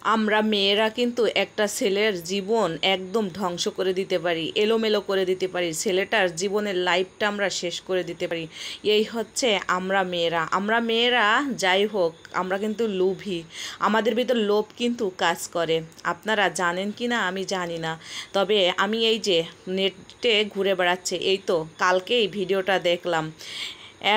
আমরা মেয়েরা কিন্তু একটা ছেলের জীবন একদম ধ্বংস করে দিতে পারি, এলোমেলো করে দিতে পারি, ছেলেটার জীবনের লাইফটা আমরা শেষ করে দিতে পারি। এই হচ্ছে আমরা মেয়েরা যাই হোক, আমরা কিন্তু লোভী, আমাদের ভিতর লোভ কিন্তু কাজ করে। আপনারা জানেন কি না আমি জানি না, তবে আমি এই যে নেটে ঘুরে বেড়াচ্ছে, এই তো কালকেই ভিডিওটা দেখলাম।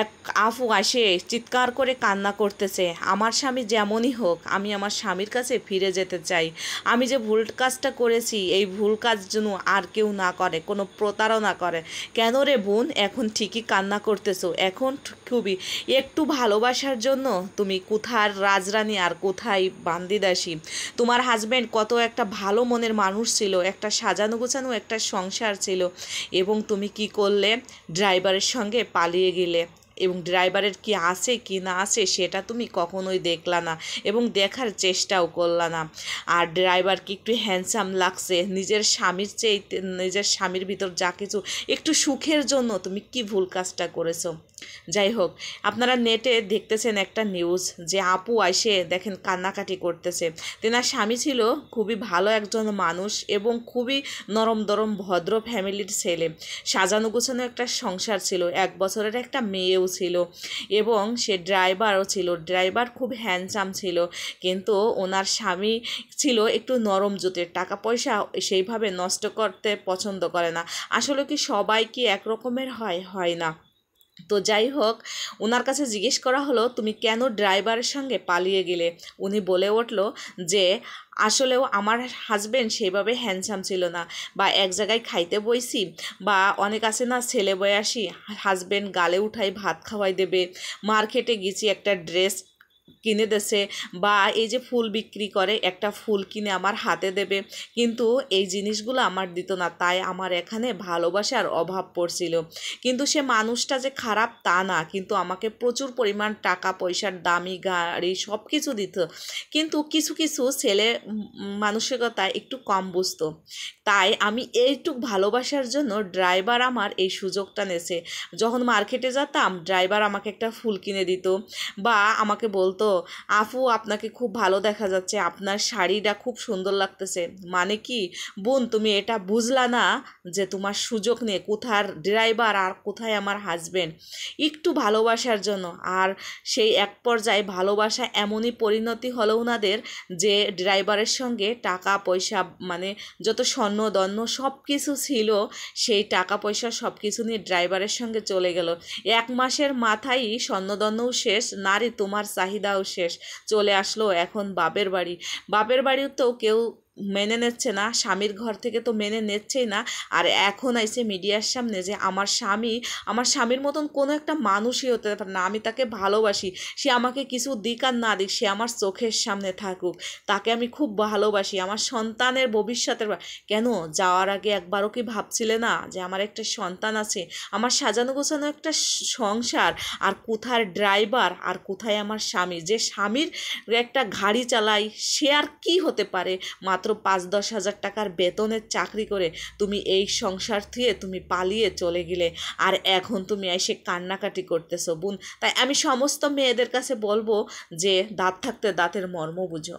এক আপু আসে চিৎকার করে কান্না করতেছে, আমার স্বামী যেমনই হোক আমি আমার স্বামীর কাছে ফিরে যেতে চাই। আমি যে ভুল কাজটা করেছি এই ভুল কাজ যেন আর কেউ না করে, কোনো প্রতারণা করে। কেন রে বোন এখন ঠিকই কান্না করতেছো? এখন খুবই একটু ভালোবাসার জন্য তুমি কোথার রাজরানী আর কোথায় বান্দিদাসী। তোমার হাজব্যান্ড কত একটা ভালো মনের মানুষ ছিল, একটা সাজানো গোছানো একটা সংসার ছিল, এবং তুমি কি করলে? ড্রাইভারের সঙ্গে পালিয়ে গেলে, এবং ড্রাইভারের কি আছে কি না আছে সেটা তুমি কখনোই দেখলা না এবং দেখার চেষ্টাও করলা না। আর ড্রাইভারকে একটু হ্যান্ডসাম লাগছে, নিজের স্বামীর চেয়ে নিজের স্বামীর ভিতর যা কিছু একটু সুখের জন্য তুমি কি ভুল কাজটা করেছো? যাই হোক, আপনারা নেটে দেখতেছেন একটা নিউজ যে আপু এসে দেখেন কান্নাকাটি করতেছে। তেনার স্বামী ছিল খুবই ভালো একজন মানুষ এবং খুবই নরম দরম ভদ্র ফ্যামিলির ছেলে, সাজানো গোছানো একটা সংসার ছিল, 1 বছরের একটা মেয়েও ছিল, এবং সে ড্রাইভারও ছিল। ড্রাইভার খুব হ্যান্ডসাম ছিল, কিন্তু ওনার স্বামী ছিল একটু নরম জোটের, টাকা পয়সা সেইভাবে নষ্ট করতে পছন্দ করে না। আসলে কি সবাই কি একরকমের হয়? হয় না। তো যাই হোক, ওনার কাছে জিজ্ঞেস করা হলো তুমি কেন ড্রাইভারের সঙ্গে পালিয়ে গেলে? উনি বলে উঠলো যে আসলেও আমার হাজব্যান্ড সেভাবে হ্যান্ডসাম ছিল না, বা এক জায়গায় খাইতে বইছি, বা অনেক আছে না ছেলে বয়সী হাজব্যান্ড গালে উঠাই ভাত খাওয়াই দেবে, মার্কেটে গেছি একটা ড্রেস কিনে দেছে, বা এই যে ফুল বিক্রি করে একটা ফুল কিনে আমার হাতে দেবে, কিন্তু এই জিনিসগুলো আমার দিত না, তাই আমার এখানে ভালোবাসার অভাব পড়ছিল। কিন্তু সে মানুষটা যে খারাপ তা না, কিন্তু আমাকে প্রচুর পরিমাণ টাকা পয়সার দামি গাড়ি সব কিছু দিত, কিন্তু কিছু কিছু ছেলে মানসিকতা একটু কম বুঝতো, তাই আমি এইটুক ভালোবাসার জন্য ড্রাইভার আমার এই সুযোগটা নেছে। যখন মার্কেটে যেতাম ড্রাইভার আমাকে একটা ফুল কিনে দিত, বা আমাকে বলতো আপু আপনাকে খুব ভালো দেখা যাচ্ছে, আপনার শাড়িটা খুব সুন্দর লাগতেছে। মানে কি বোন, তুমি এটা বুঝলা না যে তোমার সুযোগ নিয়ে কোথার ড্রাইভার আর কোথায় আমার হাজব্যান্ড? একটু ভালোবাসার জন্য, আর সেই এক পর্যায়ে ভালোবাসা এমনই পরিণতি হলো ওনাদের যে ড্রাইভারের সঙ্গে টাকা পয়সা মানে যত স্বর্ণদন্য সব কিছু ছিল, সেই টাকা পয়সা সব কিছু নিয়ে ড্রাইভারের সঙ্গে চলে গেল। 1 মাসের মাথায় স্বর্ণদন্যও শেষ, নারী তোমার চাহিদাও শেষ। চলে আসলো এখন বাপের বাড়ি। বাপের বাড়িতেও কেউ মেনে নিচ্ছে না, স্বামীর ঘর থেকে তো মেনে নিচ্ছেই না। আর এখন আইছে মিডিয়ার সামনে যে আমার স্বামীর মতন কোনো একটা মানুষই হতে পারে না, আমি তাকে ভালোবাসি, সে আমাকে কিছু দিক আর না দিক, সে আমার চোখের সামনে থাকুক, তাকে আমি খুব ভালোবাসি, আমার সন্তানের ভবিষ্যতের কেন যাওয়ার আগে একবারও কি ভাবছিলে না যে আমার একটা সন্তান আছে, আমার সাজানো গোছানো একটা সংসার, আর কোথায় ড্রাইভার আর কোথায় আমার স্বামী? যে স্বামীর একটা গাড়ি চালাই সে আর কি হতে পারে? মাত্র 5-10 হাজার টাকার বেতনের চাকরি করে তুমি এই সংসার থেকে তুমি পালিয়ে চলে গেলে, আর এখন তুমি এসে কান্নাকাটি করতেছো বোন। তাই আমি সমস্ত মেয়েদের কাছে বলবো যে দাঁত থাকতে দাঁতের মর্ম বুঝো।